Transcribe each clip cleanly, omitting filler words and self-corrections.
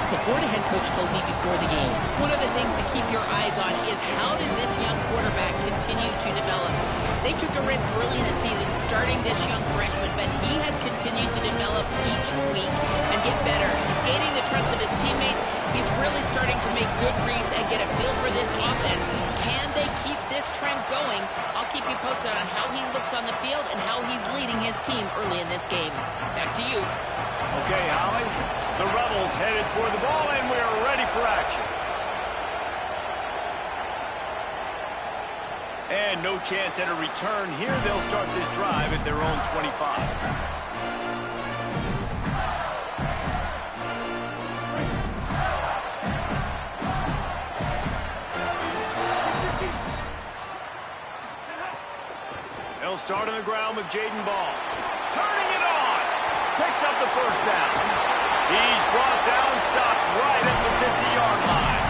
The Florida head coach told me before the game, one of the things to keep your eyes on is how does this young quarterback continue to develop. They took a risk early in the season starting this young freshman, but he has continued to develop each week and get better. He's gaining the trust of his teammates. He's really starting to make good reads and get a feel for this offense. Can they keep this trend going? I'll keep you posted on how he looks on the field and how he's leading his team early in this game. Back to you. Okay, Holly. The Rebels headed for the ball, and we are ready for action. And no chance at a return here. They'll start this drive at their own 25. They'll start on the ground with Jaden Ball. Turning it on. Picks up the first down. He's brought down, stopped right at the 50-yard line.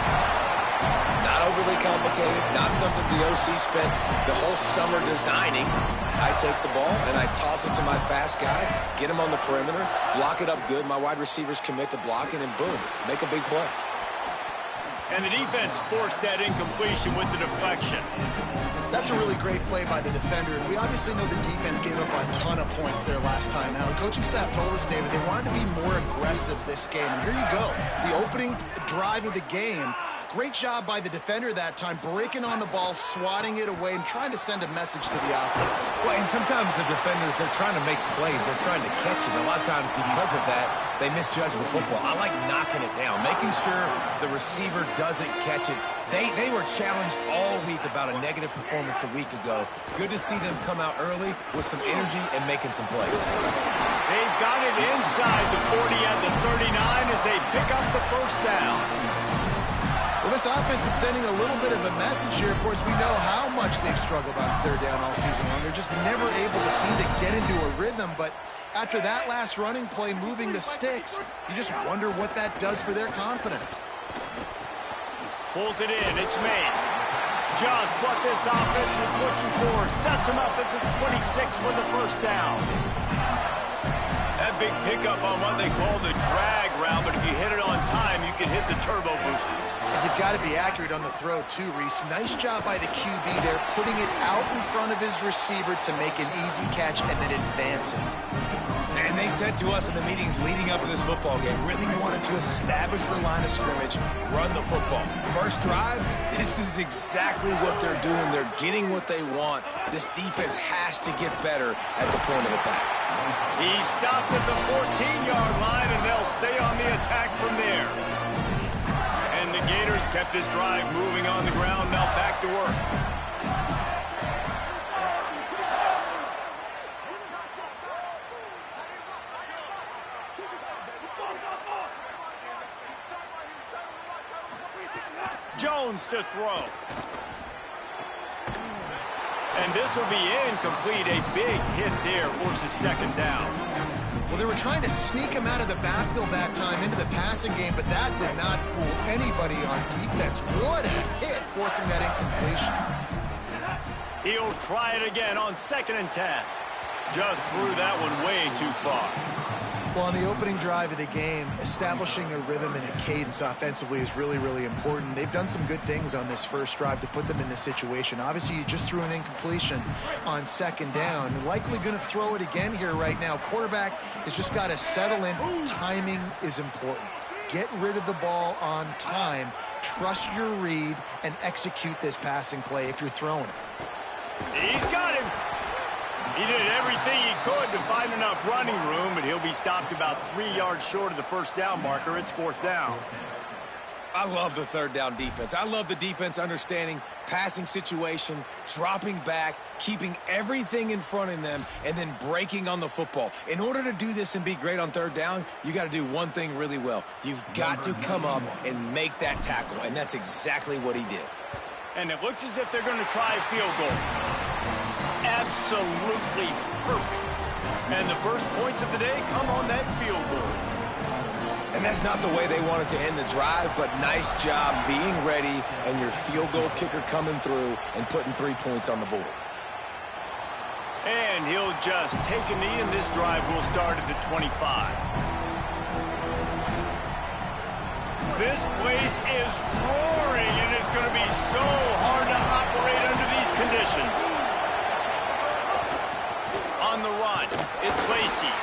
Not overly complicated, not something the OC spent the whole summer designing. I take the ball and I toss it to my fast guy, get him on the perimeter, block it up good. My wide receivers commit to blocking, and boom, make a big play. And the defense forced that incompletion with the deflection. That's a really great play by the defender, and we obviously know the defense gave up a ton of points there last time out. The coaching staff told us, David, they wanted to be more aggressive this game, and here you go. The opening drive of the game, great job by the defender that time, breaking on the ball, swatting it away, and trying to send a message to the offense. Well, and sometimes the defenders, they're trying to make plays. They're trying to catch it. A lot of times because of that, they misjudge the football. I like knocking it down, making sure the receiver doesn't catch it. They were challenged all week about a negative performance a week ago. Good to see them come out early with some energy and making some plays. They've got it inside the 40 at the 39 as they pick up the first down. Well, this offense is sending a little bit of a message here. Of course, we know how much they've struggled on third down all season long. They're just never able to seem to get into a rhythm. But after that last running play, moving the sticks, you just wonder what that does for their confidence. Pulls it in. It's Mays. Just what this offense was looking for. Sets him up at the 26 for the first down. That big pickup on what they call the drag route, but if you hit it on time, you can hit the turbo boosters. And you've got to be accurate on the throw, too, Reese. Nice job by the QB there, putting it out in front of his receiver to make an easy catch and then advance it. And they said to us in the meetings leading up to this football game, really wanted to establish the line of scrimmage, run the football. First drive, this is exactly what they're doing. They're getting what they want. This defense has to get better at the point of attack. He stopped at the 14-yard line, and they'll stay on the attack from there. And the Gators kept this drive moving on the ground. Now back to work. Jones to throw. And this will be incomplete. A big hit there forces second down. Well, they were trying to sneak him out of the backfield that time into the passing game, but that did not fool anybody on defense. What a hit, forcing that incompletion. He'll try it again on 2nd and 10. Just threw that one way too far. Well, on the opening drive of the game, establishing a rhythm and a cadence offensively is really, really important. They've done some good things on this first drive to put them in this situation. Obviously, you just threw an incompletion on 2nd down. You're likely going to throw it again here right now. Quarterback has just got to settle in. Timing is important. Get rid of the ball on time. Trust your read and execute this passing play if you're throwing it. He's got him. He did everything he could to find enough running room, but he'll be stopped about 3 yards short of the first down marker. It's 4th down. I love the third down defense. I love the defense understanding passing situation, dropping back, keeping everything in front of them, and then breaking on the football. In order to do this and be great on third down, you got to do one thing really well. You've got to come up and make that tackle, and that's exactly what he did. And it looks as if they're going to try a field goal. Absolutely perfect. And the first points of the day come on that field goal. And that's not the way they wanted to end the drive, but nice job being ready and your field goal kicker coming through and putting 3 points on the board. And he'll just take a knee, and this drive will start at the 25. This place is roaring, and it's going to be so hard to operate under these conditions. On the run, it's Lacy.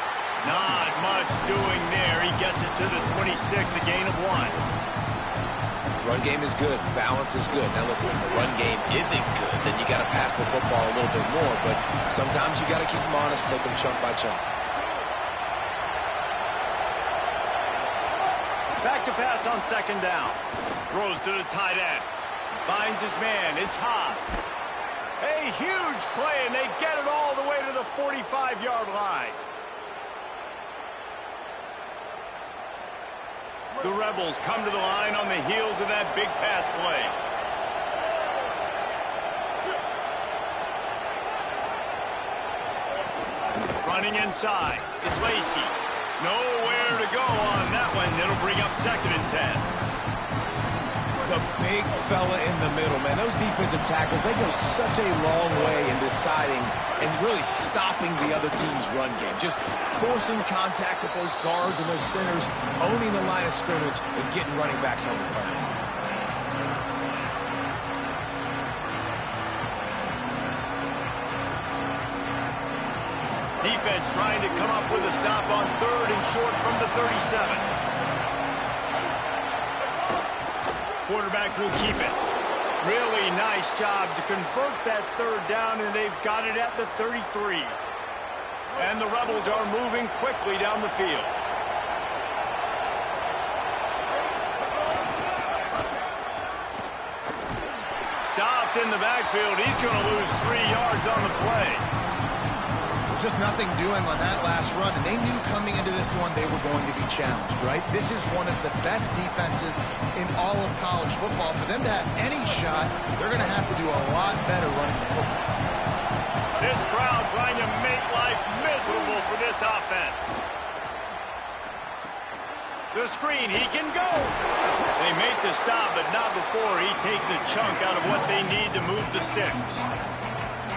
Not much doing there. He gets it to the 26, a gain of 1. Run game is good. Balance is good. Now listen, if the run game isn't good, then you got to pass the football a little bit more. But sometimes you got to keep them honest, take them chunk by chunk. Back to pass on 2nd down. Throws to the tight end. Finds his man. It's Haas. A huge play, and they get it all the way to the 45-yard line. The Rebels come to the line on the heels of that big pass play. Running inside. It's Lacy. Nowhere to go on that one. It'll bring up 2nd and 10. The big fella in the middle, man. Those defensive tackles, they go such a long way in deciding and really stopping the other team's run game. Just forcing contact with those guards and those centers, owning the line of scrimmage, and getting running backs on the ground. Defense trying to come up with a stop on 3rd and short from the 37. Quarterback will keep it. Really nice job to convert that 3rd down, and they've got it at the 33. And the Rebels are moving quickly down the field. Stopped in the backfield. He's going to lose 3 yards on the play. Just nothing doing on that last run, and they knew coming into this one they were going to be challenged, right? This is one of the best defenses in all of college football. For them to have any shot, they're going to have to do a lot better running the football. This crowd trying to make life miserable for this offense. The screen, he can go. They make the stop, but not before he takes a chunk out of what they need to move the sticks.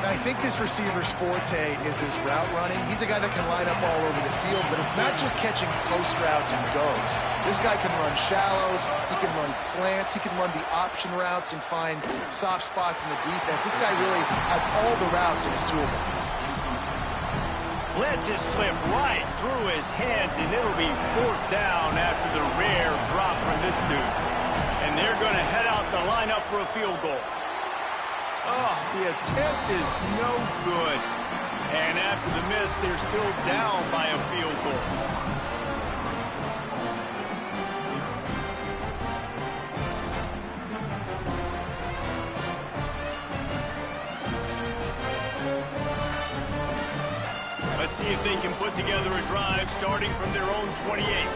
I think this receiver's forte is his route running. He's a guy that can line up all over the field, but it's not just catching post routes and goes. This guy can run shallows, he can run slants, he can run the option routes and find soft spots in the defense. This guy really has all the routes in his toolbox. Lets it slip right through his hands, and it'll be 4th down after the rare drop from this dude. And they're going to head out to line up for a field goal. Oh, the attempt is no good. And after the miss, they're still down by a field goal. Let's see if they can put together a drive starting from their own 28.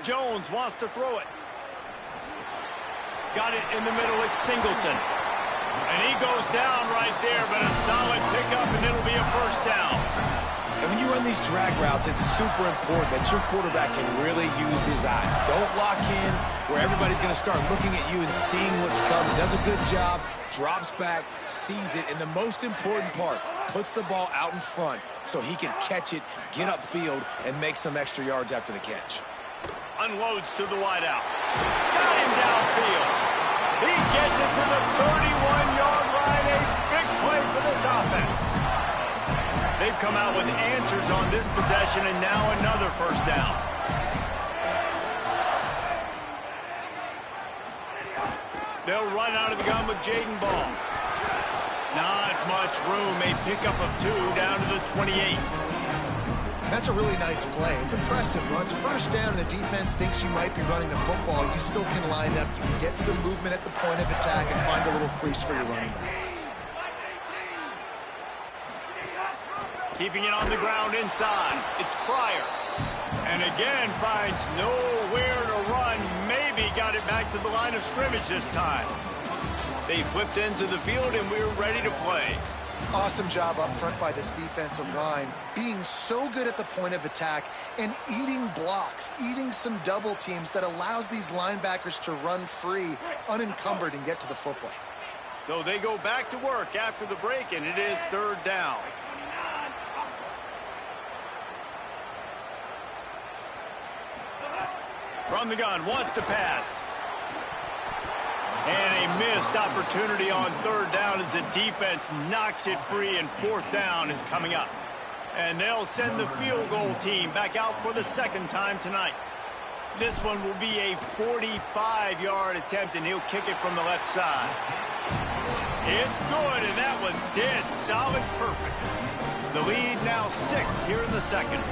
Jones wants to throw it. Got it in the middle. It's Singleton. And he goes down right there, but a solid pickup, and it'll be a 1st down. And when you run these drag routes, it's super important that your quarterback can really use his eyes. Don't lock in where everybody's going to start looking at you and seeing what's coming. Does a good job, drops back, sees it, and the most important part, puts the ball out in front so he can catch it, get upfield, and make some extra yards after the catch. Unloads to the wideout. Got him downfield. He gets it to the 31-yard line. A big play for this offense. They've come out with answers on this possession, and now another 1st down. They'll run out of the gun with Jaden Ball. Not much room. A pickup of 2 down to the 28. That's a really nice play. It's impressive. Once 1st down, the defense thinks you might be running the football. You still can line up. You can get some movement at the point of attack and find a little crease for your running back. Keeping it on the ground inside. It's Pryor. And again, finds nowhere to run. Maybe got it back to the line of scrimmage this time. They flipped into the field, and we're ready to play. Awesome job up front by this defensive line, being so good at the point of attack and eating blocks, eating some double teams that allows these linebackers to run free, unencumbered, and get to the football. So they go back to work after the break, and it is 3rd down. From the gun, wants to pass. And a missed opportunity on third down as the defense knocks it free, and fourth down is coming up. And they'll send the field goal team back out for the second time tonight. This one will be a 45-yard attempt, and he'll kick it from the left side. It's good, and that was dead solid perfect. The lead now 6 here in the second.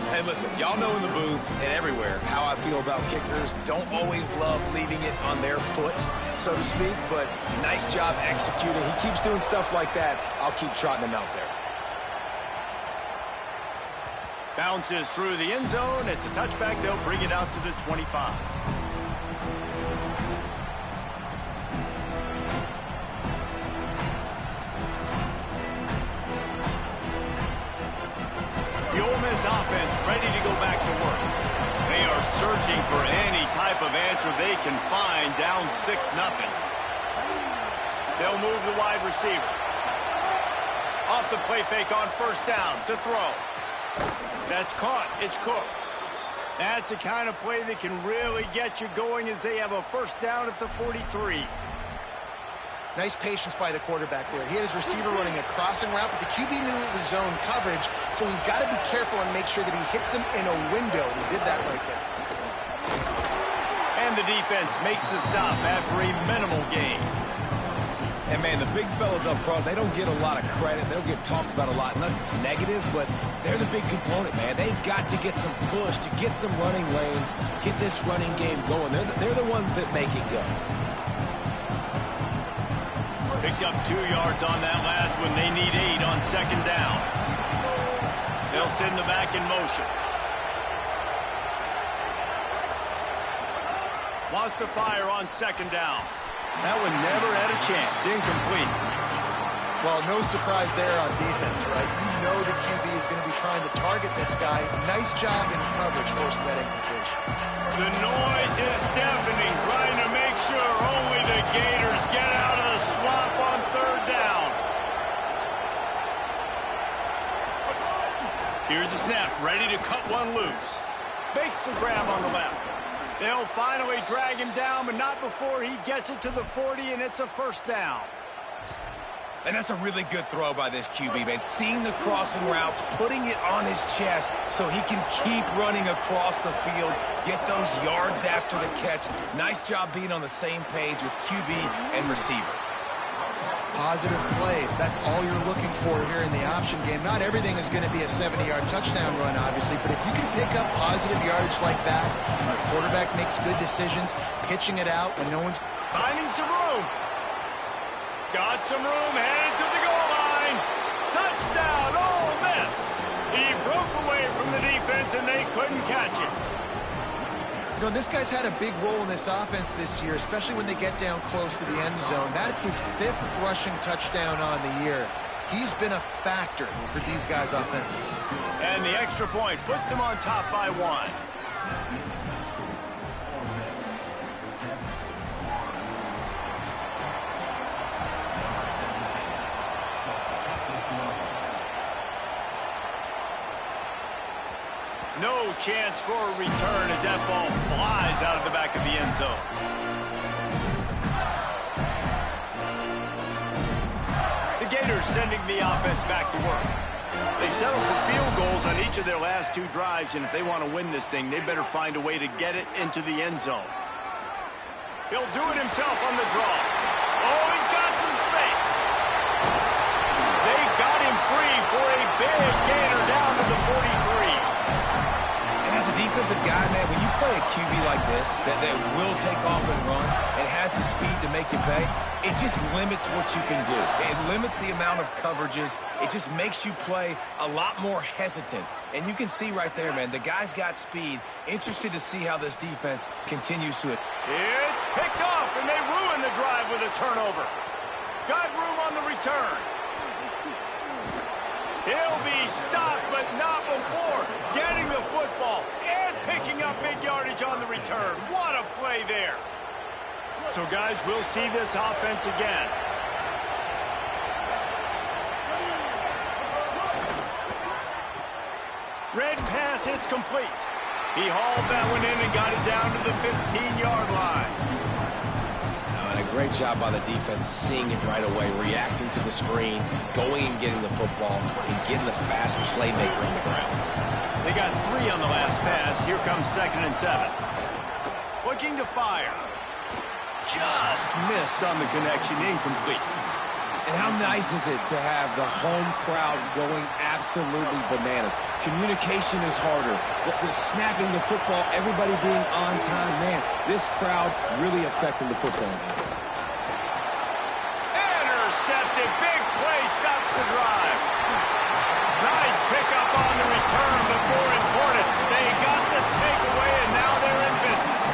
Hey, listen, y'all know in the booth and everywhere how I feel about kickers. Don't always love leaving it on their foot, so to speak, but nice job executing. He keeps doing stuff like that. I'll keep trotting him out there. Bounces through the end zone. It's a touchback. They'll bring it out to the 25. The Ole Miss offense ready to go back to work. They are searching for any type of answer they can find, down 6-0. They'll move the wide receiver. Off the play fake on first down to throw. That's caught. It's Cook. That's the kind of play that can really get you going as they have a first down at the 43. Nice patience by the quarterback there. He had his receiver running a crossing route, but the QB knew it was zone coverage, so he's got to be careful and make sure that he hits him in a window. He did that right there. And the defense makes the stop after a minimal gain. And, man, the big fellas up front, they don't get a lot of credit. They don't get talked about a lot unless it's negative, but they're the big component, man. They've got to get some push, to get some running lanes, get this running game going. They're the ones that make it go. Picked up 2 yards on that last one. They need 8 on second down. They'll send the back in motion. Wants to fire on second down. That one never had a chance. Incomplete. Well, no surprise there on defense, right? You know the QB is going to be trying to target this guy. Nice job in coverage forcing that incompletion. The noise is deafening, trying to make sure only the Gators get out of the swamp on third down. Here's the snap, ready to cut one loose. Makes the grab on the left. They'll finally drag him down, but not before he gets it to the 40, and it's a first down. And that's a really good throw by this QB, man. Seeing the crossing routes, putting it on his chest so he can keep running across the field, get those yards after the catch. Nice job being on the same page with QB and receiver. Positive plays. That's all you're looking for here in the option game. Not everything is going to be a 70-yard touchdown run, obviously, but if you can pick up positive yardage like that, and the quarterback makes good decisions, pitching it out when no one's... Finding some room. Got some room, headed to the goal line. Touchdown, Ole Miss. He broke away from the defense, and they couldn't catch it. You know, this guy's had a big role in this offense this year, especially when they get down close to the end zone. That's his 5th rushing touchdown on the year. He's been a factor for these guys offensively. And the extra point puts them on top by 1. No chance for a return as that ball flies out of the back of the end zone. The Gators sending the offense back to work. They've settled for field goals on each of their last 2 drives, and if they want to win this thing, they better find a way to get it into the end zone. He'll do it himself on the draw. Oh, he's got some space. They got him free for a big gainer down to the 43. As a defensive guy, man, when you play a QB like this that will take off and run and has the speed to make you pay, it just limits what you can do. It limits the amount of coverages. It just makes you play a lot more hesitant. And you can see right there, man, the guy's got speed. Interested to see how this defense continues to... It's picked off, and they ruin the drive with a turnover. Got room on the return. He'll be stopped, but not before getting the football and picking up big yardage on the return. What a play there. So, guys, we'll see this offense again. Red pass, it's complete. He hauled that one in and got it down to the 15-yard line. And a great job by the defense seeing it right away, reacting to the screen, going and getting the football, and getting the fast playmaker on the ground. They got 3 on the last pass. Here comes 2nd and 7. Looking to fire. Just missed on the connection, incomplete. And how nice is it to have the home crowd going absolutely bananas? Communication is harder. The snapping the football, everybody being on time. Man, this crowd really affecting the football game. Intercepted. Big play stops the drive. Nice pickup on the return, but more important, they got the takeaway, and now they're in business.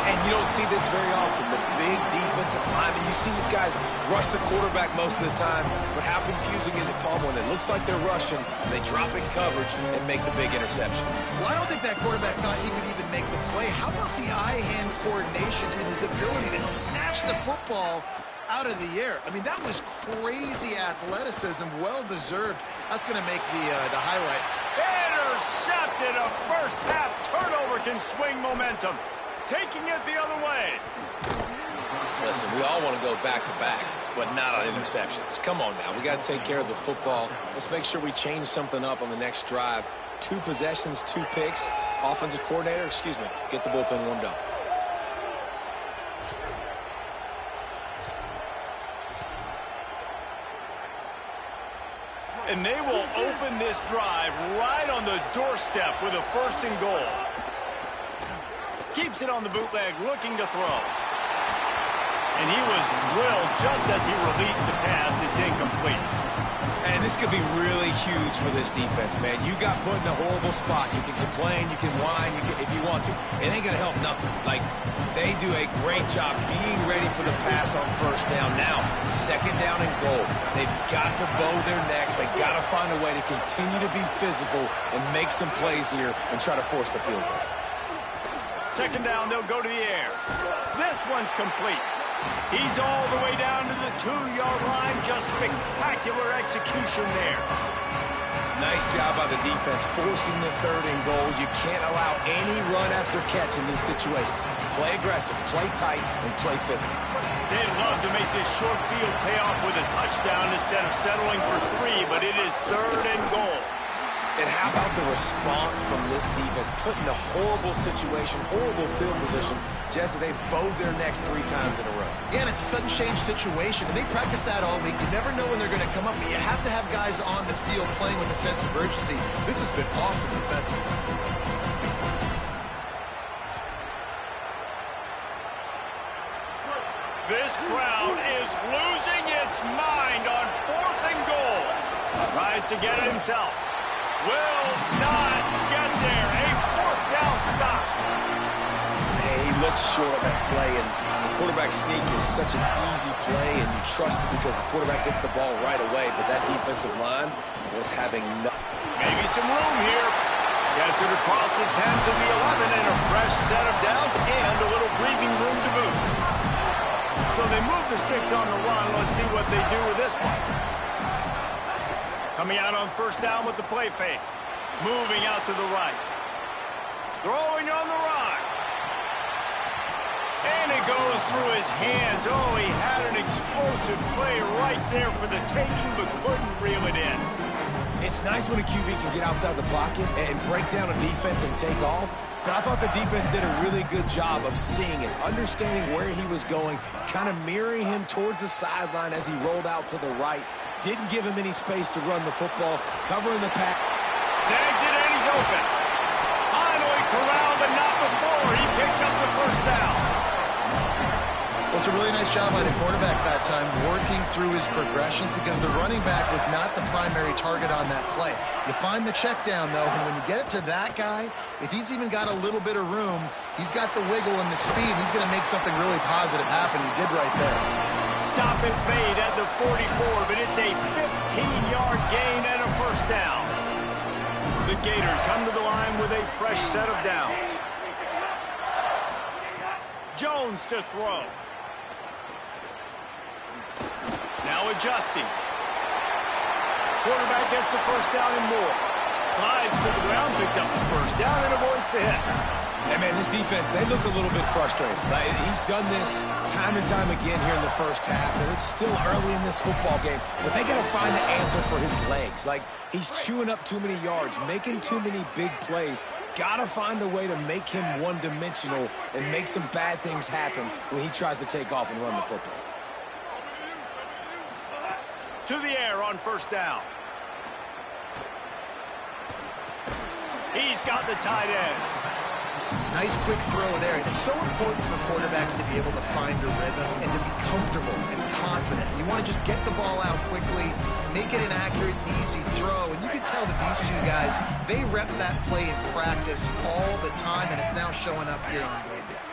And you don't see this very often. The big defensive linemen, you see these guys rush the quarterback most of the time, but how confusing is it, Paul, when it looks like they're rushing, they drop in coverage and make the big interception? Well, I don't think that quarterback thought he could even make the play. How about the eye-hand coordination and his ability to snatch the football out of the air? I mean, that was crazy athleticism, well-deserved. That's going to make the highlight. Intercepted. A first-half turnover can swing momentum. Taking it the other way. Listen, we all want to go back-to-back, but not on interceptions. Come on now. We got to take care of the football. Let's make sure we change something up on the next drive. 2 possessions, 2 picks. Offensive coordinator, get the bullpen warmed up. And they will open this drive right on the doorstep with a 1st and goal. Keeps it on the bootleg, looking to throw. And he was drilled just as he released the pass. It's incomplete. And this could be really huge for this defense, man. You got put in a horrible spot. You can complain, you can whine, if you want to. It ain't going to help nothing. Like, they do a great job being ready for the pass on 1st down. Now, 2nd down and goal. They've got to bow their necks. They've got to find a way to continue to be physical and make some plays here and try to force the field goal. 2nd down, they'll go to the air. This one's complete. He's all the way down to the 2-yard line. Just spectacular execution there. Nice job by the defense forcing the 3rd and goal. You can't allow any run after catch in these situations. Play aggressive, play tight, and play physical. They'd love to make this short field pay off with a touchdown instead of settling for 3, but it is 3rd and goal. And how about the response from this defense? Put in a horrible situation, horrible field position. Jesse, they bowed their necks 3 times in a row. Yeah, and it's a sudden change situation. And they practice that all week. You never know when they're going to come up, but you have to have guys on the field playing with a sense of urgency. This has been awesome defensively. This crowd is losing its mind on 4th and goal. Tries to get it himself. Will not get there. A 4th down stop. Hey, he looks short on that play, and the quarterback sneak is such an easy play, and you trust it because the quarterback gets the ball right away, but that defensive line was having maybe some room here. Gets it across the 10 to the 11, and a fresh set of downs and a little breathing room to boot. So they move the sticks on the run. Let's see what they do with this one. Coming out on 1st down with the play fake. Moving out to the right. Throwing on the run. And it goes through his hands. Oh, he had an explosive play right there for the taking, but couldn't reel it in. It's nice when a QB can get outside the pocket and break down a defense and take off. But I thought the defense did a really good job of seeing it, understanding where he was going, kind of mirroring him towards the sideline as he rolled out to the right. Didn't give him any space to run the football, covering the pass. Snags it and he's open. Finally corralled, but not before he picks up the 1st down. Well, it's a really nice job by the quarterback that time, working through his progressions because the running back was not the primary target on that play. You find the check down, though, and when you get it to that guy, if he's even got a little bit of room, he's got the wiggle and the speed, he's going to make something really positive happen. He did right there. Stop is made at the 44, but it's a 15-yard gain and a 1st down. The Gators come to the line with a fresh set of downs. Jones to throw. Now adjusting. Quarterback gets the 1st down and more. Slides to the ground, picks up the first down, and avoids the hit. Hey, man, this defense, they look a little bit frustrated. He's done this time and time again here in the first half, and it's still early in this football game, but they got to find the answer for his legs. He's chewing up too many yards, making too many big plays. Got to find a way to make him one-dimensional and make some bad things happen when he tries to take off and run the football. To the air on first down. He's got the tight end. Nice quick throw there. And it's so important for quarterbacks to be able to find a rhythm and to be comfortable and confident. You want to just get the ball out quickly, make it an accurate and easy throw. And you can tell that these two guys, they rep that play in practice all the time, and it's now showing up here on game day.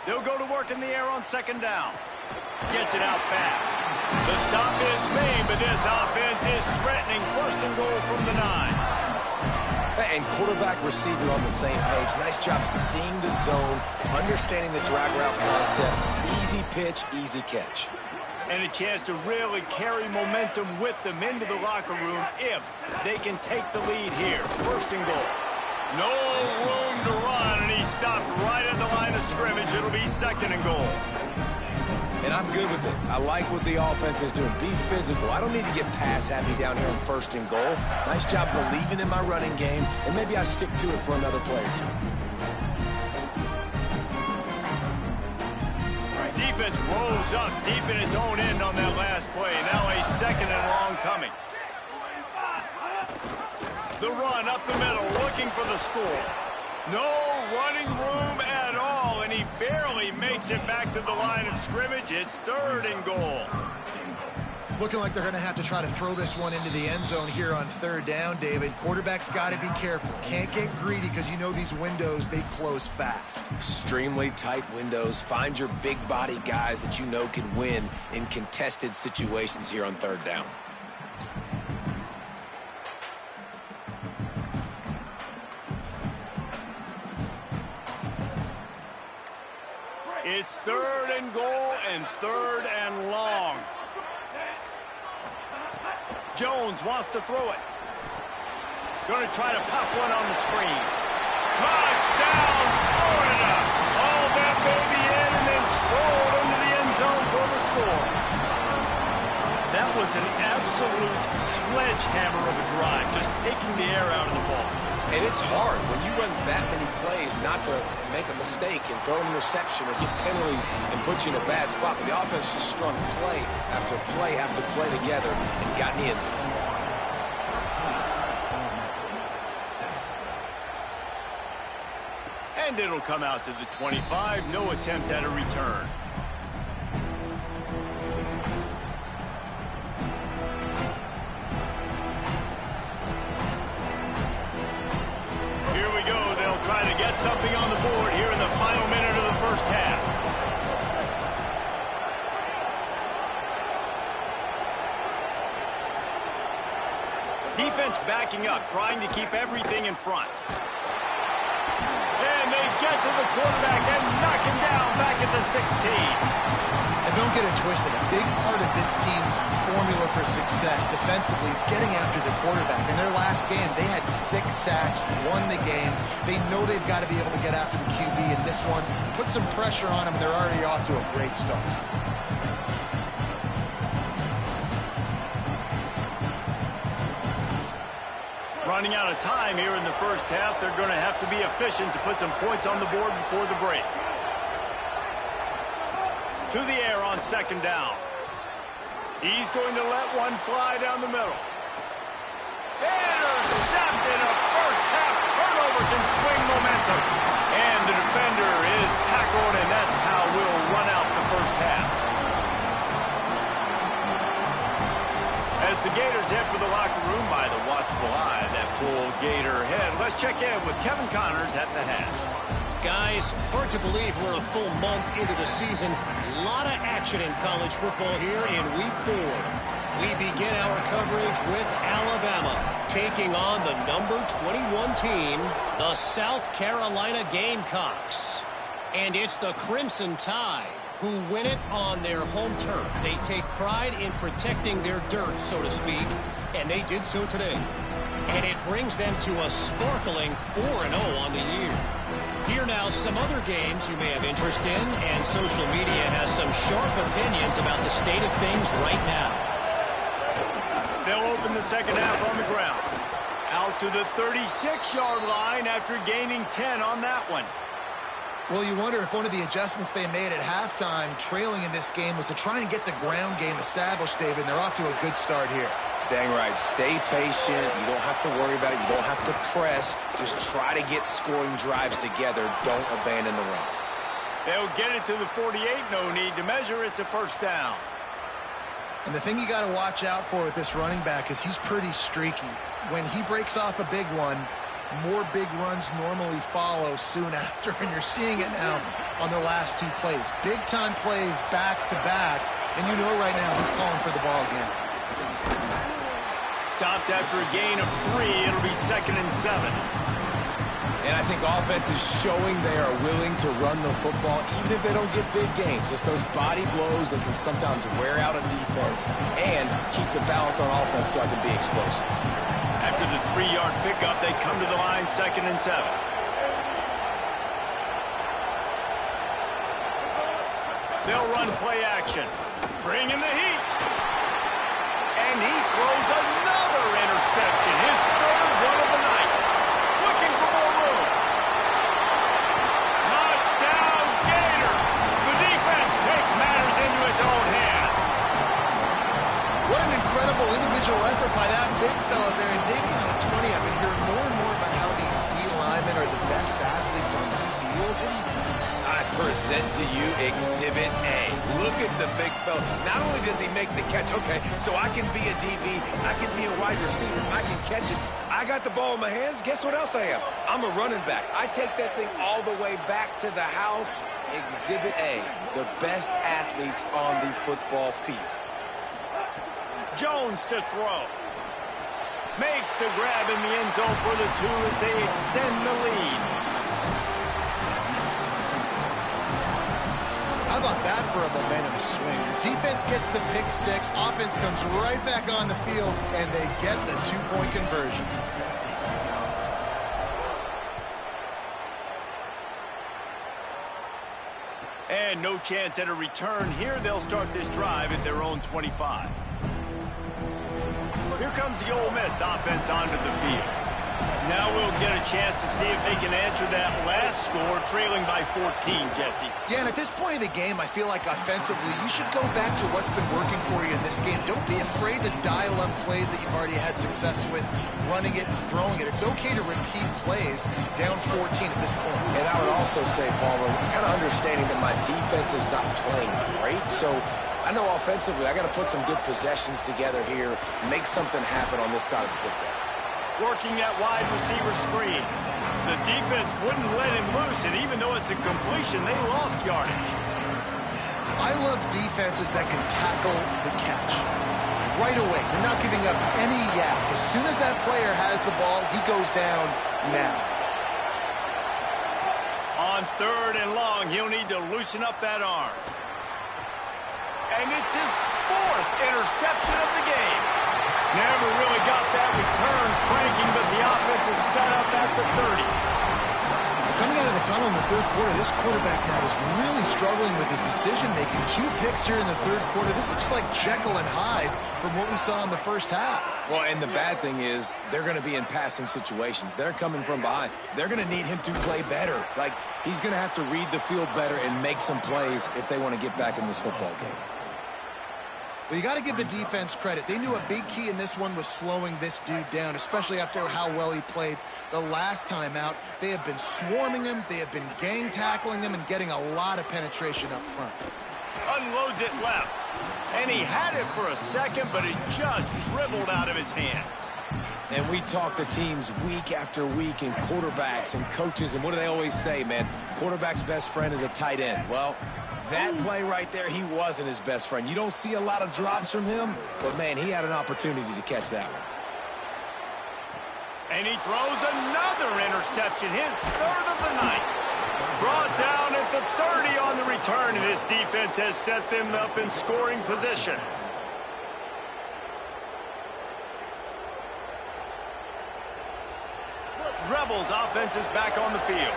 They'll go to work in the air on second down. Gets it out fast. The stop is made, but this offense is threatening first and goal from the 9. And quarterback receiver on the same page. Nice job seeing the zone, understanding the drag route concept. Easy pitch, easy catch. And a chance to really carry momentum with them into the locker room if they can take the lead here. First and goal. No room to run, and he stopped right at the line of scrimmage. It'll be second and goal. And I'm good with it. I like what the offense is doing. Be physical. I don't need to get pass happy down here on first and goal. Nice job believing in my running game, and maybe I stick to it for another play or two. Defense rolls up deep in its own end on that last play. Now a second and long coming. The run up the middle, looking for the score. No running room at all, and he barely makes it back to the line of scrimmage. It's third and goal. It's looking like they're going to have to try to throw this one into the end zone here on third down, David. Quarterback's got to be careful. Can't get greedy because you know these windows, they close fast. Extremely tight windows. Find your big body guys that you know can win in contested situations here on third down. It's third and goal and third and long. Jones wants to throw it. Going to try to pop one on the screen. Touchdown, Florida! All that baby in and then strolled into the end zone for the score. That was an absolute sledgehammer of a drive, just taking the air out of the ball. And it's hard when you run that many plays not to make a mistake and throw an interception or get penalties and put you in a bad spot. But the offense just strung play after play after play together and got in the end zone. And it'll come out to the 25. No attempt at a return. Trying to get something on the board here in the final minute of the first half. Defense backing up, trying to keep everything in front. And they get to the quarterback and knock him down back at the 16. And don't get it twisted. A big part of this team's formula for success defensively is getting after the quarterback. In their last game, they had 6 sacks, won the game. They know they've got to be able to get after the QB in this one. Put some pressure on them, and they're already off to a great start. Running out of time here in the first half. They're going to have to be efficient to put some points on the board before the break. To the air on second down. He's going to let one fly down the middle. Intercepted. A first half turnover can swing momentum. And the defender is tackled, and that's how we'll run out the first half. As the Gators head for the locker room by the watchful eye, that full Gator head. Let's check in with Kevin Connors at the hat. Guys, hard to believe we're a full month into the season. A lot of action in college football here in Week 4. We begin our coverage with Alabama taking on the number 21 team, the South Carolina Gamecocks. And it's the Crimson Tide who win it on their home turf. They take pride in protecting their dirt, so to speak, and they did so today. And it brings them to a sparkling 4-0 on the year. Here now, some other games you may have interest in, and social media has some sharp opinions about the state of things right now. They'll open the second half on the ground. Out to the 36-yard line after gaining 10 on that one. Well, you wonder if one of the adjustments they made at halftime, trailing in this game, was to try and get the ground game established, David. They're off to a good start here. Dang right. Stay patient. You don't have to worry about it. You don't have to press. Just try to get scoring drives together. Don't abandon the run. They'll get it to the 48. No need to measure. It's a first down. And the thing you got to watch out for with this running back is he's pretty streaky. When he breaks off a big one, more big runs normally follow soon after, and you're seeing it now on the last two plays. Big-time plays back-to-back, and you know right now he's calling for the ball again. Stopped after a gain of 3. It'll be 2nd and 7. And I think offense is showing they are willing to run the football, even if they don't get big gains. Just those body blows that can sometimes wear out a defense and keep the balance on offense so I can be explosive. After the 3-yard pickup, they come to the line, 2nd and 7. They'll run play action. Bring in the heat. And he throws another interception. His 3rd one of the night. Looking for more room. Touchdown, Gator. The defense takes matters into its own hands. What an incredible individual effort by that big fella there. And Dave, you know, it's funny, I've been hearing more and more about how these D linemen are the best athletes on the field. What do you think? I present to you Exhibit A. Look at the big fella. Not only does he make the catch, okay, so I can be a DB, I can be a wide receiver, I can catch it. I got the ball in my hands. Guess what else I am? I'm a running back. I take that thing all the way back to the house. Exhibit A, the best athletes on the football field. Jones to throw. Makes the grab in the end zone for the 2 as they extend the lead. How about that for a momentum swing? Defense gets the pick 6, offense comes right back on the field, and they get the 2-point conversion. And no chance at a return here. They'll start this drive at their own 25. Here comes the Ole Miss offense onto the field. Now we'll get a chance to see if they can answer that last score, trailing by 14, Jesse. Yeah, and at this point of the game, I feel like offensively, you should go back to what's been working for you in this game. Don't be afraid to dial up plays that you've already had success with, running it and throwing it. It's okay to repeat plays down 14 at this point. And I would also say, Palmer, kind of understanding that my defense is not playing great, so I know offensively I got to put some good possessions together here, make something happen on this side of the football. Working that wide receiver screen. The defense wouldn't let him loose, and even though it's a completion, they lost yardage. I love defenses that can tackle the catch right away. They're not giving up any yak. As soon as that player has the ball, he goes down now. On 3rd and long, he'll need to loosen up that arm. And it's his 4th interception of the game. Never really got that return cranking, but the offense is set up at the 30. Coming out of the tunnel in the 3rd quarter, this quarterback now is really struggling with his decision-making. 2 picks here in the 3rd quarter. This looks like Jekyll and Hyde from what we saw in the first half. Well, and the bad thing is they're going to be in passing situations. They're coming from behind. They're going to need him to play better. Like, he's going to have to read the field better and make some plays if they want to get back in this football game. Well, you got to give the defense credit. They knew a big key in this one was slowing this dude down, especially after how well he played the last time out. They have been swarming him. They have been gang tackling him and getting a lot of penetration up front. Unloads it left. And he had it for a second, but it just dribbled out of his hands. And we talk to teams week after week and quarterbacks and coaches, and what do they always say, man? Quarterback's best friend is a tight end. Well, that play right there, he wasn't his best friend. You don't see a lot of drops from him, but, man, he had an opportunity to catch that one. And he throws another interception, his 3rd of the night. Brought down at the 30 on the return, and his defense has set them up in scoring position. Rebels offense is back on the field.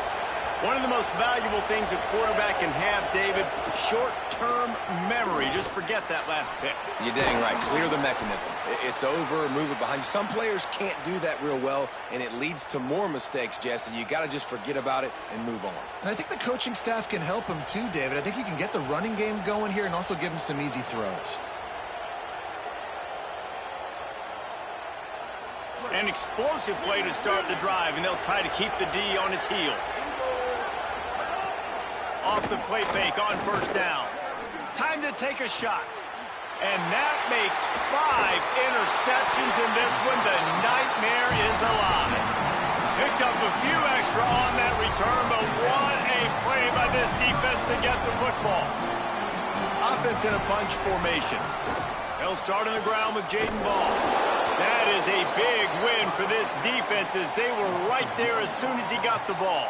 One of the most valuable things a quarterback can have, David, short-term memory. Just forget that last pick. You're dang right. Clear the mechanism. It's over, move it behind you. Some players can't do that real well, and it leads to more mistakes, Jesse. You got to just forget about it and move on. And I think the coaching staff can help him too, David. I think you can get the running game going here and also give him some easy throws. An explosive play to start the drive, and they'll try to keep the D on its heels. Off the play fake on first down. Time to take a shot. And that makes 5 interceptions in this one. The nightmare is alive. Picked up a few extra on that return, but what a play by this defense to get the football. Offense in a bunch formation. They'll start on the ground with Jaden Ball. That is a big win for this defense as they were right there as soon as he got the ball.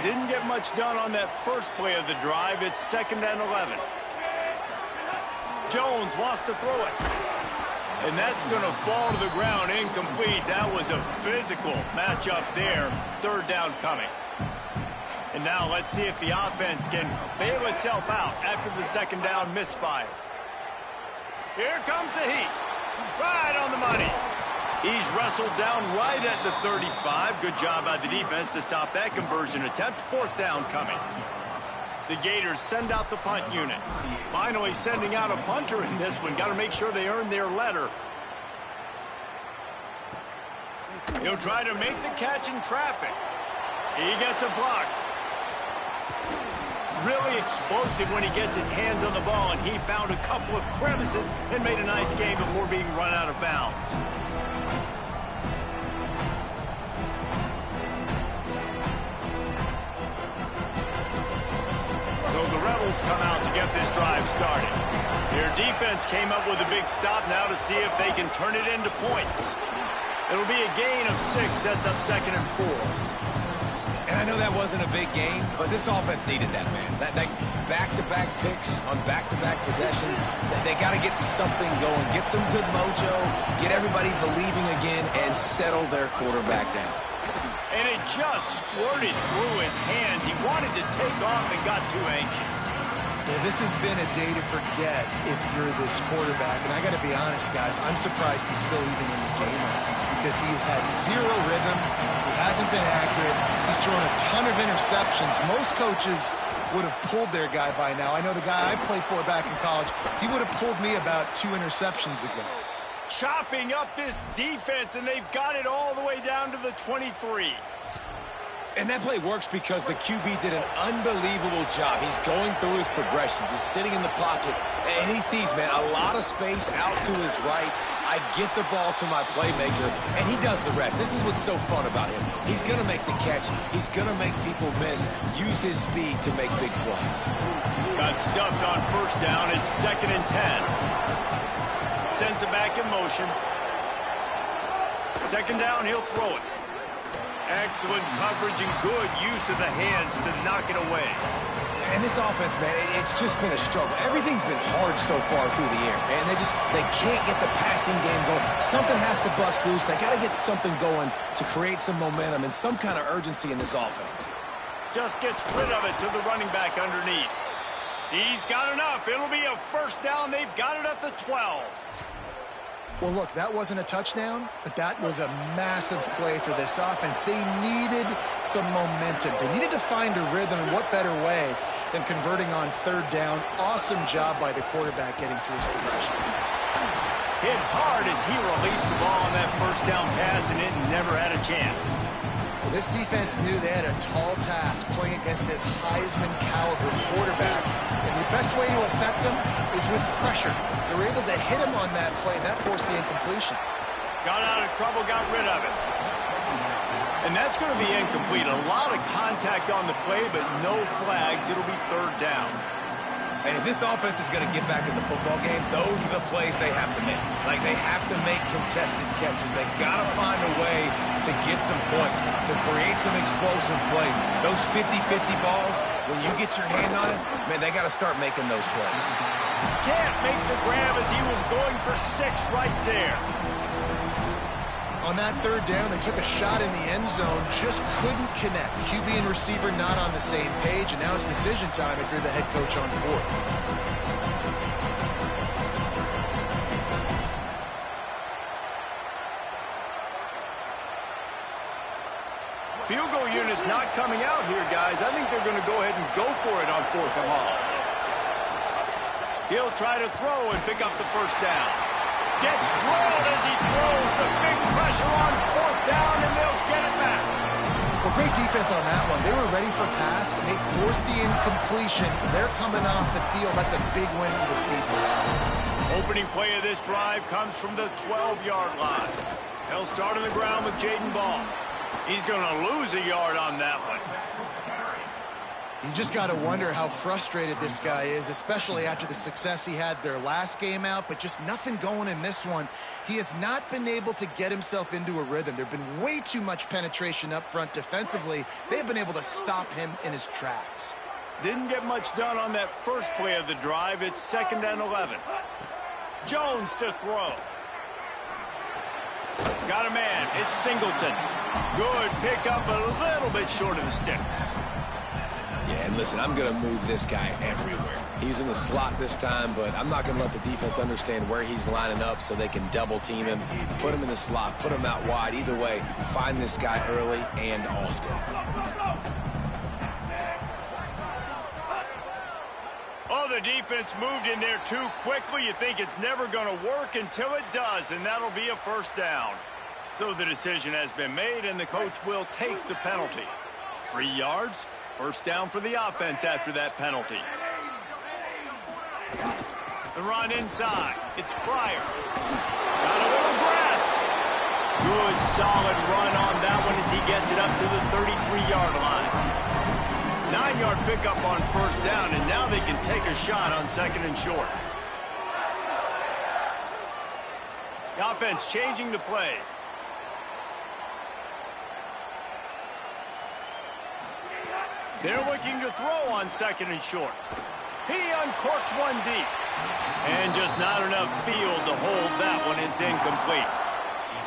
Didn't get much done on that first play of the drive. It's 2nd and 11. Jones wants to throw it. And that's going to fall to the ground incomplete. That was a physical matchup there. 3rd down coming. And now let's see if the offense can bail itself out after the 2nd down misfire. Here comes the heat. Right on the money. He's wrestled down right at the 35. Good job by the defense to stop that conversion attempt. 4th down coming. The Gators send out the punt unit. Finally sending out a punter in this one. Got to make sure they earn their letter. He'll try to make the catch in traffic. He gets a block. Really explosive when he gets his hands on the ball, and he found a couple of crevices and made a nice game before being run out of bounds. So the Rebels come out to get this drive started. Their defense came up with a big stop now to see if they can turn it into points. It'll be a gain of 6, sets up 2nd and 4. And I know that wasn't a big game, but this offense needed that, man. That back-to-back picks on back-to-back possessions, they got to get something going, get some good mojo, get everybody believing again, and settle their quarterback down. And it just squirted through his hands. He wanted to take off and got too anxious. Well, this has been a day to forget if you're this quarterback. And I got to be honest, guys, I'm surprised he's still even in the game right now because he's had 0 rhythm. He hasn't been accurate. He's thrown a ton of interceptions. Most coaches would have pulled their guy by now. I know the guy I played for back in college, he would have pulled me about 2 interceptions ago. Chopping up this defense, and they've got it all the way down to the 23. And that play works because the QB did an unbelievable job. He's going through his progressions. He's sitting in the pocket, and he sees, man, a lot of space out to his right. I get the ball to my playmaker, and he does the rest. This is what's so fun about him. He's going to make the catch. He's going to make people miss, use his speed to make big plays. Got stuffed on first down. It's 2nd and 10. Sends it back in motion. 2nd down, he'll throw it. Excellent coverage and good use of the hands to knock it away. And this offense, man, it's just been a struggle. Everything's been hard so far through the air, man. They can't get the passing game going. Something has to bust loose. They got to get something going to create some momentum and some kind of urgency in this offense. Just gets rid of it to the running back underneath. He's got enough. It'll be a 1st down. They've got it at the 12. Well, look, that wasn't a touchdown, but that was a massive play for this offense. They needed some momentum. They needed to find a rhythm, and what better way than converting on 3rd down. Awesome job by the quarterback getting through his progression. Hit hard as he released the ball on that 1st down pass, and it never had a chance. Well, this defense knew they had a tall task playing against this Heisman-caliber quarterback, and the best way to affect them is with pressure. They were able to hit him on that play, and that forced the incompletion. Got out of trouble, got rid of it. And that's going to be incomplete. A lot of contact on the play, but no flags. It'll be 3rd down. And if this offense is going to get back in the football game, those are the plays they have to make. Like, they have to make contested catches. They got to find a way to get some points, to create some explosive plays. Those 50-50 balls, when you get your hand on it, man, they got to start making those plays. Can't make the grab as he was going for 6 right there. On that third down, they took a shot in the end zone, just couldn't connect. QB and receiver not on the same page, and now it's decision time if you're the head coach on fourth. Field goal unit's not coming out here, guys. I think they're going to go ahead and go for it on 4th and long. He'll try to throw and pick up the first down. Gets drilled as he throws. The big pressure on 4th down, and they'll get it back. Well, great defense on that one. They were ready for pass, and they forced the incompletion. They're coming off the field. That's a big win for this defense. Opening play of this drive comes from the 12-yard line. They'll start on the ground with Jaden Ball. He's going to lose a yard on that one. You just got to wonder how frustrated this guy is, especially after the success he had their last game out, but just nothing going in this one. He has not been able to get himself into a rhythm. There's been way too much penetration up front defensively. They've been able to stop him in his tracks. Didn't get much done on that first play of the drive. It's 2nd and 11. Jones to throw. Got a man. It's Singleton. Good pickup, a little bit short of the sticks. Yeah, and listen, I'm going to move this guy everywhere. He's in the slot this time, but I'm not going to let the defense understand where he's lining up so they can double team him, put him in the slot, put him out wide. Either way, find this guy early and often. Oh, the defense moved in there too quickly. You think it's never going to work until it does, and that'll be a first down. So the decision has been made, and the coach will take the penalty. 3 yards, first down for the offense after that penalty. The run inside. It's Pryor. Got a little grass. Good, solid run on that one as he gets it up to the 33-yard line. 9-yard pickup on first down, and now they can take a shot on 2nd and short. The offense changing the play. They're looking to throw on 2nd and short. He uncorks one deep. And just not enough field to hold that one. It's incomplete.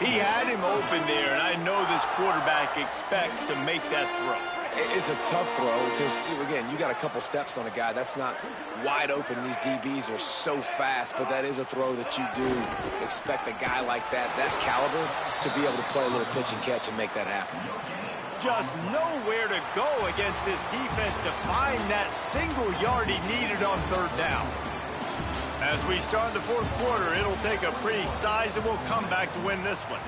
He had him open there, and I know this quarterback expects to make that throw. It's a tough throw because, again, you got a couple steps on a guy. That's not wide open. These DBs are so fast, but that is a throw that you do expect a guy like that caliber, to be able to play a little pitch and catch and make that happen. Just nowhere to go against this defense to find that single yard he needed on 3rd down. As we start the 4th quarter, it'll take a pretty sizable comeback to win this one.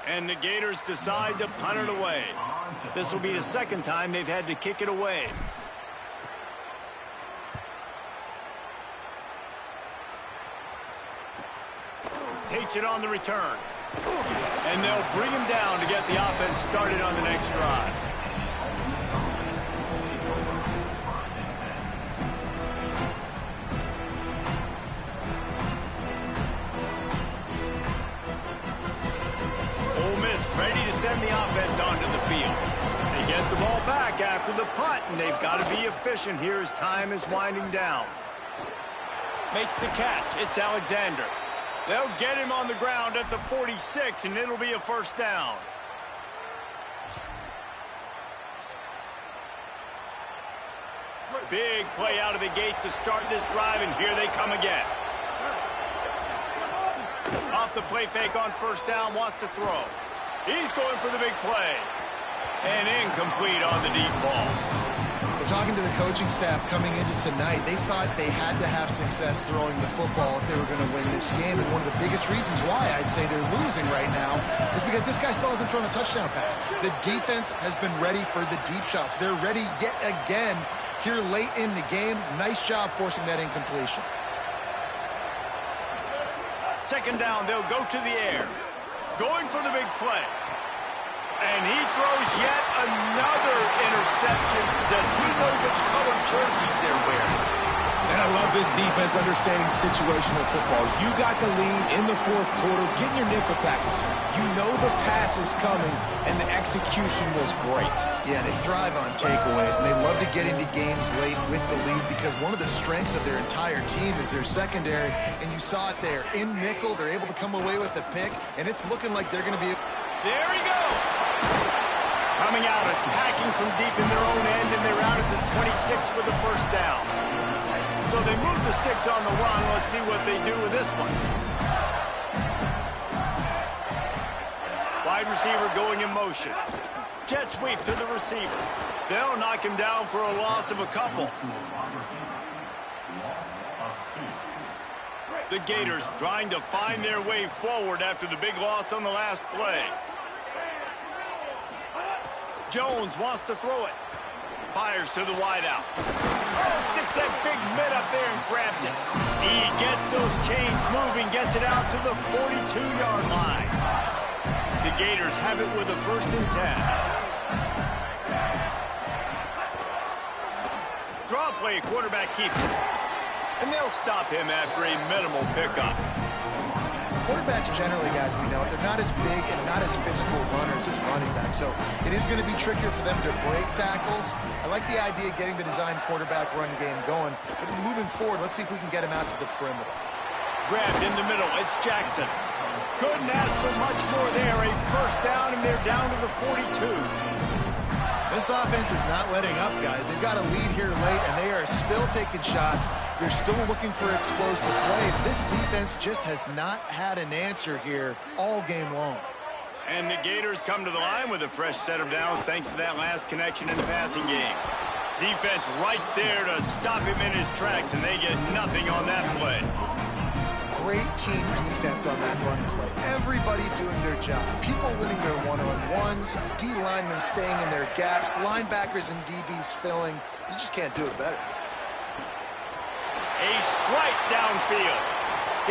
And the Gators decide to punt it away. This will be the 2nd time they've had to kick it away. Takes it on the return. And they'll bring him down to get the offense started on the next drive. Ready to send the offense onto the field. They get the ball back after the punt, and they've got to be efficient here as time is winding down. Makes the catch. It's Alexander. They'll get him on the ground at the 46, and it'll be a first down. Big play out of the gate to start this drive, and here they come again. Off the play fake on first down, wants to throw. He's going for the big play. And incomplete on the deep ball. Talking to the coaching staff coming into tonight, they thought they had to have success throwing the football if they were going to win this game. And one of the biggest reasons why I'd say they're losing right now is because this guy still hasn't thrown a touchdown pass. The defense has been ready for the deep shots. They're ready yet again here late in the game. Nice job forcing that incompletion. Second down, they'll go to the air. Going for the big play. And he throws yet another interception. Does he know which colored jerseys they're wearing? And I love this defense understanding situational football. You got the lead in the fourth quarter, getting your nickel packages. You know the pass is coming, and the execution was great. Yeah, they thrive on takeaways, and they love to get into games late with the lead because one of the strengths of their entire team is their secondary, and you saw it there. In nickel, they're able to come away with the pick, and it's looking like they're going to be... There he goes! Coming out, attacking from deep in their own end, and they're out at the 26 with the first down. So they move the sticks on the run. Let's see what they do with this one. Wide receiver going in motion. Jet sweep to the receiver. They'll knock him down for a loss of a couple. The Gators trying to find their way forward after the big loss on the last play. Jones wants to throw it. Fires to the wideout. Oh, sticks that big mid up there and grabs it. He gets those chains moving, gets it out to the 42-yard line. The Gators have it with a 1st and 10. Draw play, quarterback keeps it. And they'll stop him after a minimal pickup. Quarterbacks generally, guys, we know, they're not as big and not as physical runners as running backs, so it is going to be trickier for them to break tackles. I like the idea of getting the design quarterback run game going, but moving forward, let's see if we can get him out to the perimeter. Grabbed in the middle, it's Jackson. Couldn't ask for much more there. A 1st down, and they're down to the 42. This offense is not letting up, guys. They've got a lead here late, and they are still taking shots. They're still looking for explosive plays. This defense just has not had an answer here all game long. And the Gators come to the line with a fresh set of downs thanks to that last connection in the passing game. Defense right there to stop him in his tracks, and they get nothing on that play. Great team defense on that run play. Everybody doing their job. People winning their one-on-ones, D linemen staying in their gaps, linebackers and DBs filling. You just can't do it better. A strike downfield.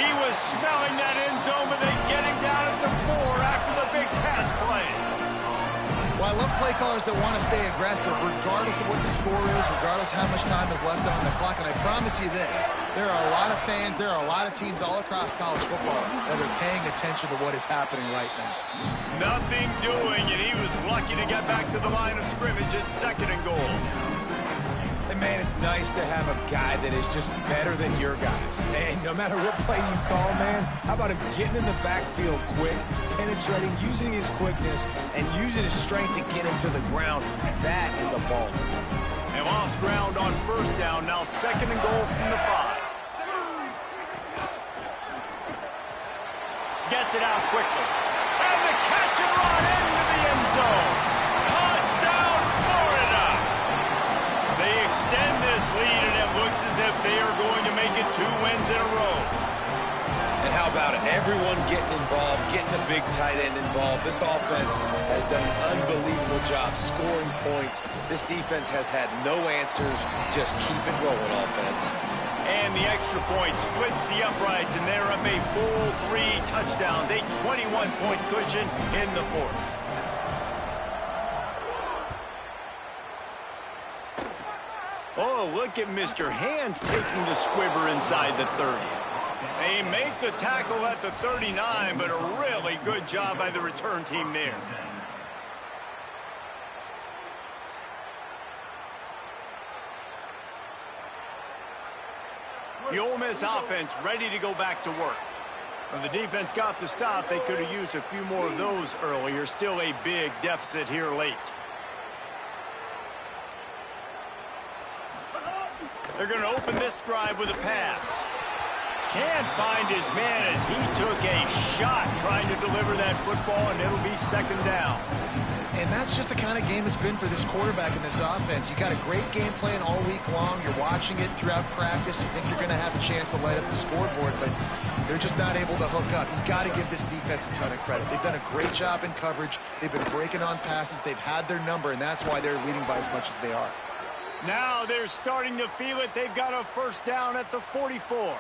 He was smelling that end zone, but they get him down at the 4 after the big pass play. Well, I love play callers that want to stay aggressive regardless of what the score is, regardless how much time is left on the clock. And I promise you this, there are a lot of fans, there are a lot of teams all across college football that are paying attention to what is happening right now. Nothing doing, and he was lucky to get back to the line of scrimmage at 2nd and goal. And, man, it's nice to have a guy that is just better than your guys. And no matter what play you call, man, how about him getting in the backfield quick, penetrating, using his quickness, and using his strength to get him to the ground. That is a ball. They lost ground on 1st down, now 2nd and goal from the 5. Gets it out quickly. And the catch and run into the end zone. Touchdown, Florida! They extend this lead, and it looks as if they are going to make it 2 wins in a row. And how about it? Everyone getting involved, getting the big tight end involved. This offense has done an unbelievable job scoring points. This defense has had no answers. Just keep it rolling, offense. And the extra point splits the uprights, and they're up a full 3 touchdowns, a 21-point cushion in the 4th. Oh, look at Mr. Hands taking the squibber inside the 30. They make the tackle at the 39, but a really good job by the return team there. The Ole Miss offense ready to go back to work. When the defense got the stop, they could have used a few more of those earlier. Still a big deficit here late. They're going to open this drive with a pass. Can't find his man as he took a shot trying to deliver that football, and it'll be second down. And that's just the kind of game it's been for this quarterback in this offense. You got a great game plan all week long. You're watching it throughout practice. You think you're going to have a chance to light up the scoreboard, but they're just not able to hook up. You got to give this defense a ton of credit. They've done a great job in coverage. They've been breaking on passes. They've had their number, and that's why they're leading by as much as they are. Now they're starting to feel it. They've got a first down at the 44.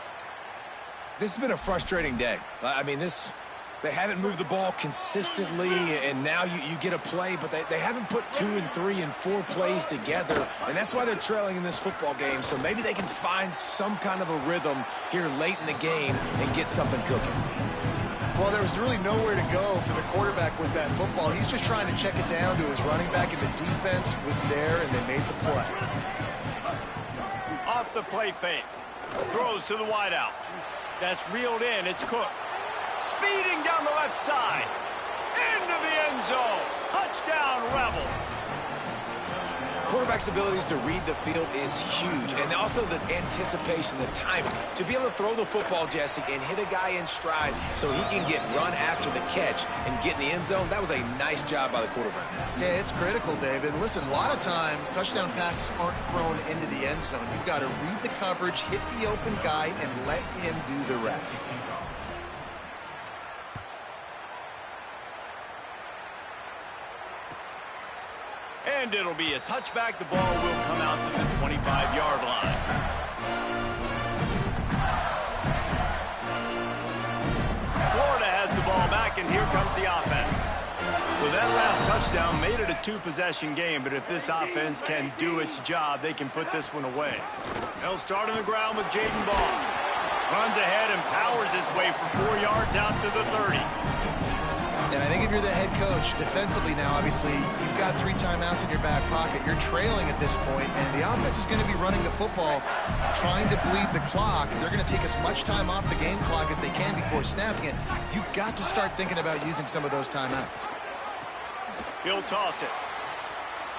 This has been a frustrating day. I mean, they haven't moved the ball consistently, and now you get a play, but they haven't put 2 and 3 and 4 plays together, and that's why they're trailing in this football game. So maybe they can find some kind of a rhythm here late in the game and get something cooking. Well, there was really nowhere to go for the quarterback with that football. He's just trying to check it down to his running back, and the defense was there, and they made the play. Off the play fake. Throws to the wideout. That's reeled in. It's Cook. Speeding down the left side. Into the end zone. Touchdown, Rebels. Quarterback's abilities to read the field is huge, and also the anticipation, the timing. To be able to throw the football, Jesse, and hit a guy in stride so he can get run after the catch and get in the end zone, that was a nice job by the quarterback. Yeah, it's critical, David. Listen, a lot of times touchdown passes aren't thrown into the end zone. You've got to read the coverage, hit the open guy, and let him do the rest. And it'll be a touchback. The ball will come out to the 25-yard line. Florida has the ball back, and here comes the offense. So that last touchdown made it a 2-possession game, but if this offense can do its job, they can put this one away. They'll start on the ground with Jaden Ball. Runs ahead and powers his way for 4 yards out to the 30. And I think if you're the head coach, defensively now, obviously, you've got 3 timeouts in your back pocket. You're trailing at this point, and the offense is going to be running the football, trying to bleed the clock. They're going to take as much time off the game clock as they can before snapping it. You've got to start thinking about using some of those timeouts. He'll toss it.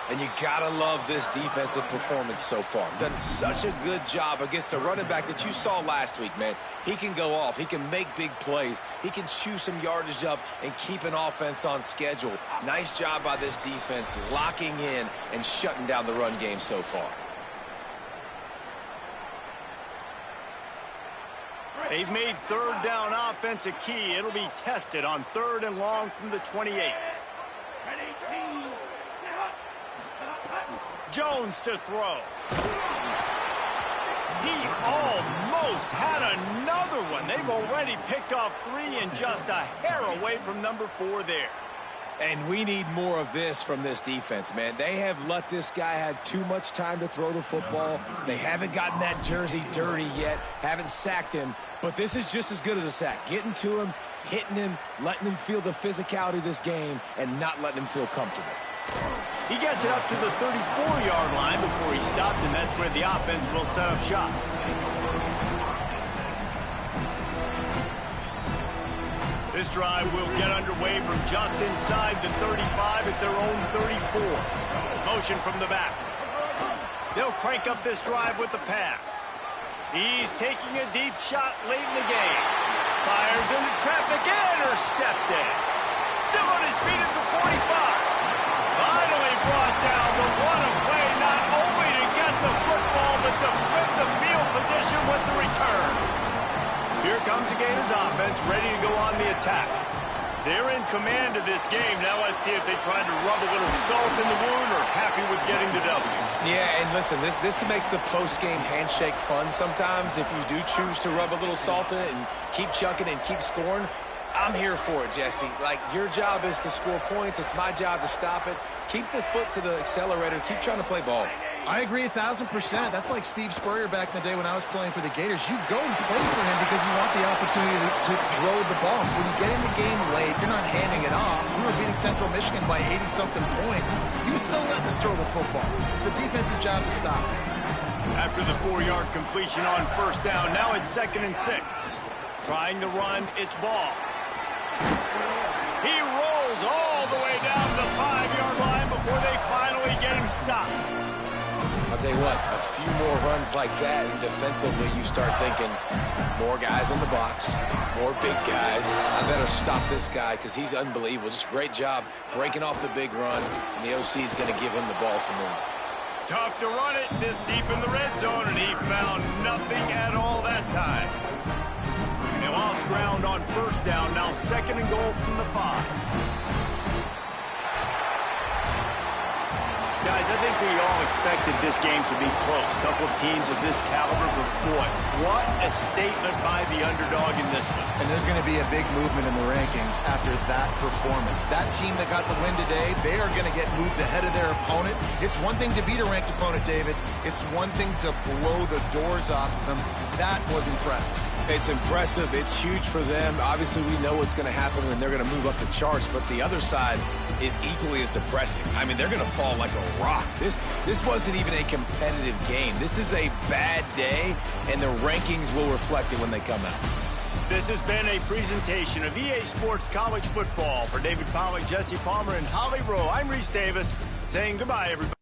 And you gotta love this defensive performance so far. Done such a good job against a running back that you saw last week, man. He can go off. He can make big plays. He can chew some yardage up and keep an offense on schedule. Nice job by this defense locking in and shutting down the run game so far. They've made third down offense a key. It'll be tested on 3rd and long from the 28. Jones to throw. He almost had another one. They've already picked off 3 and just a hair away from number 4 there. And we need more of this from this defense, man. They have let this guy have too much time to throw the football. They haven't gotten that jersey dirty yet, haven't sacked him. But this is just as good as a sack. Getting to him, hitting him, letting him feel the physicality of this game, and not letting him feel comfortable. He gets it up to the 34-yard line before he stopped, and that's where the offense will set up shop. This drive will get underway from just inside the 35 at their own 34. Motion from the back. They'll crank up this drive with the pass. He's taking a deep shot late in the game. Fires into traffic, intercepted. Still on his feet at the 45. Finally brought down, but what a play, not only to get the football, but to flip the field position with the return. Here comes the Gators offense, ready to go on the attack. They're in command of this game. Now let's see if they try to rub a little salt in the wound or happy with getting the W. Yeah, and listen, this makes the post-game handshake fun sometimes. If you do choose to rub a little salt in it and keep chucking and keep scoring, I'm here for it, Jesse. Like, your job is to score points. It's my job to stop it. Keep the foot to the accelerator. Keep trying to play ball. I agree 1,000%. That's like Steve Spurrier back in the day when I was playing for the Gators. You go and play for him because you want the opportunity to throw the ball. So when you get in the game late, you're not handing it off. We were beating Central Michigan by 80-something points. He was still letting us throw the football. It's the defense's job to stop it. After the 4-yard completion on first down, now it's 2nd and 6. Trying to run, it's Ball. He rolls all the way down the 5-yard line before they finally get him stopped. I'll tell you what, a few more runs like that, and defensively you start thinking, more guys in the box, more big guys. I better stop this guy because he's unbelievable. Just great job breaking off the big run, and the OC is going to give him the ball some more. Tough to run it this deep in the red zone, and he found nothing at all that time. They lost ground on first down, now 2nd and goal from the 5. Guys, I think we all expected this game to be close. Couple of teams of this caliber, but boy, what a statement by the underdog in this one. And there's going to be a big movement in the rankings after that performance. That team that got the win today, they are going to get moved ahead of their opponent. It's one thing to beat a ranked opponent, David. It's one thing to blow the doors off them. That was impressive. It's impressive. It's huge for them. Obviously, we know what's going to happen when they're going to move up the charts, but the other side is equally as depressing. I mean, they're going to fall like a rock. This wasn't even a competitive game. This is a bad day, and the rankings will reflect it when they come out. This has been a presentation of EA Sports College Football. For David Pollack, Jesse Palmer, and Holly Rowe, I'm Reese Davis saying goodbye, everybody.